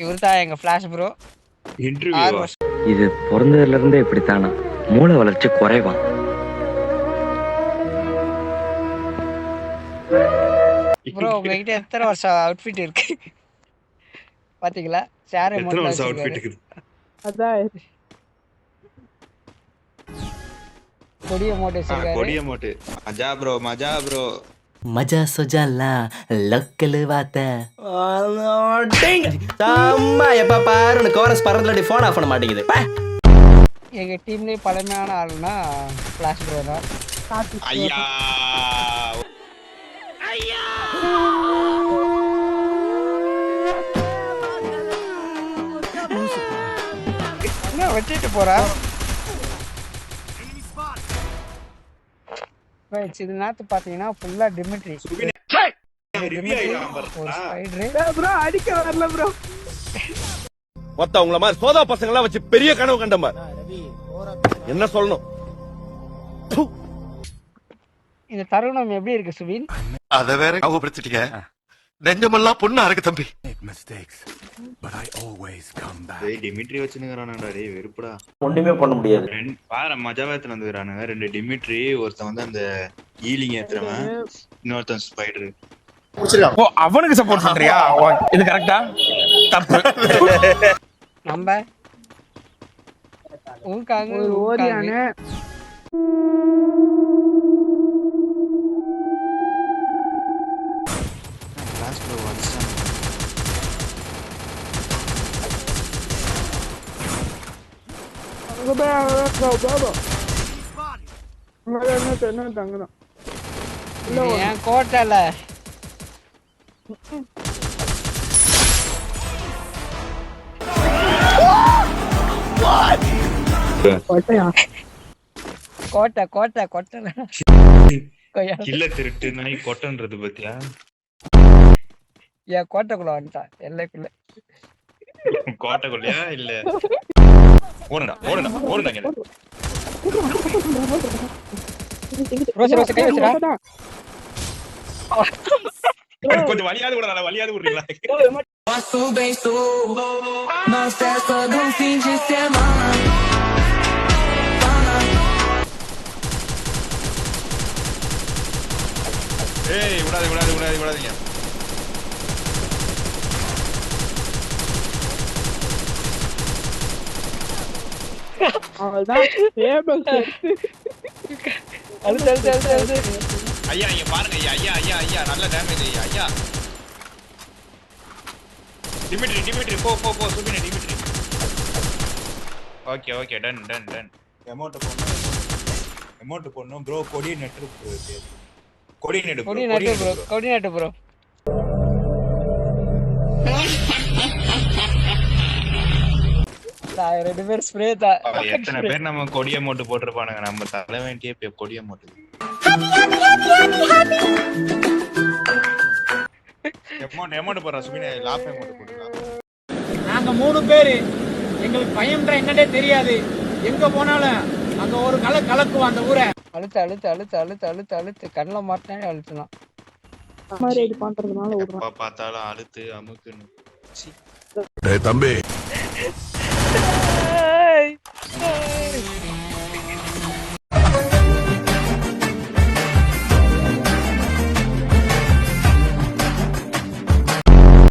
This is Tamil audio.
இவர்தான் எங்க ஃபிளாஷ் ப்ரோ. இன்டர்வியூவா? இது பிறந்ததுல இருந்தே இப்படித்தானா? மூளை வளர்ச்சி குறைவா? ப்ரோ உங்ககிட்ட எத்தனை வருஷம் அவுட்ஃபிட் இருக்கு பாத்தீங்களா? ஷேர் எத்தனை அமௌண்ட் வருஷம் வச்சிருக்காரு. அவுட்ஃபிட் இருக்குது? அதான் கொடி அமௌண்ட் வச்சிருக்காரு. கொடி அமௌண்ட். மஜா ப்ரோ. मजा सोजाला லக்கல் வாத்த அம்மா எப்ப பாரு கோரஸ் பறந்துலடி ஃபோன் ஆஃப் பண்ண மாட்டேங்குது. எங்க டீம்லயே பழமையான ஆளுனா ஃபிளாஷ் ப்ரோ தான். ஐயா என்ன வச்சிட்டு போறா? இது நேத்து பாத்தீங்கன்னா ஃபுல்லா டிமிட்ரி. ஒரு ஸ்பைடர் ப்ரோ அடிக்க வரல ப்ரோ. மொத்த உங்கள மாதிரி சோதா பசங்க எல்லாம் வச்சு பெரிய கனவு கண்டமா என்ன சொல்லணும்? இந்த தருணம் எப்படி இருக்கு சுபின்? அத வேற ஞாபகப்படுத்திட்டீங்க. நெஞ்சமெல்லாம் பொண்ணா இருக்கு தம்பி. டேய் டிமிட்ரி வச்சுங்கறானடா. டேய் வெறுப்புடா. ஒண்ணுமே பண்ண முடியாது. பாரு மஜாவேத்துல வந்துறானுங்க. ரெண்டு டிமிட்ரி, ஒருத்தன் வந்து அந்த ஈலிங் ஏத்துறவன், இன்னொருத்தன் ஸ்பைடர். ஓ அவனுக்கு சப்போர்ட் பண்றியா? இது கரெக்ட்டா? தப்பு. நம்ம ஊக்காங்க ஒரு ஓரியான கிளாஸ் ப்ரோ அடிச்சான். என் கோட்டைல கோட்டை கோட்டை கொட்டல இல்ல திருட்டு நாய் கொட்டன்றது பத்தியா? என் கோட்டைக்குள்ள வந்துட்டான் எல்லைக்குள்ள. கோட்டைக்குள்ளயா? இல்ல ஓடுடா ஓடுடா ஓடுடா. ரோஸ் ரோஸ் கை வச்சுடா. கொஞ்சம் வலியாது விடுறா. வலியாது விடுறீங்களா? ஏய் விடாதீங்க. அவள்தான் டேபிள் அழுத்து. ஐயா இங்க பாருங்க ஐயா நல்ல டேமேஜ் ஐயா. டிமிட்ரி போ சுபினே டிமிட்ரி. Okay done. அமௌண்ட் போடணும் ப்ரோ. கொடி நெட் ப்ரோ. ரெண்டு பேர் ஸ்ப்ரே தான். எத்தனை பேர் நம்ம கொடி அமௌண்ட் போட்டிருப்பானுங்க. நம்ம தர வேண்டிய கொடி அமௌண்ட். அமௌண்ட் போடுறா சுபினே. லாப் அமௌண்ட் போடுறா. நாங்க 3 பேரு. எங்களுக்கு பயம்ன்ற என்னன்னே தெரியாது. எங்க போனாலும் அங்க ஒரு கலக்குவோம் அந்த ஊரை. அழுத்து கண்ணில் மாட்டினாலே அழுத்துலாம். மாதிரி இது பண்றதுனால விடுறான். பார்த்தாலும் அழுத்து அமுக்குன்னு. தம்பி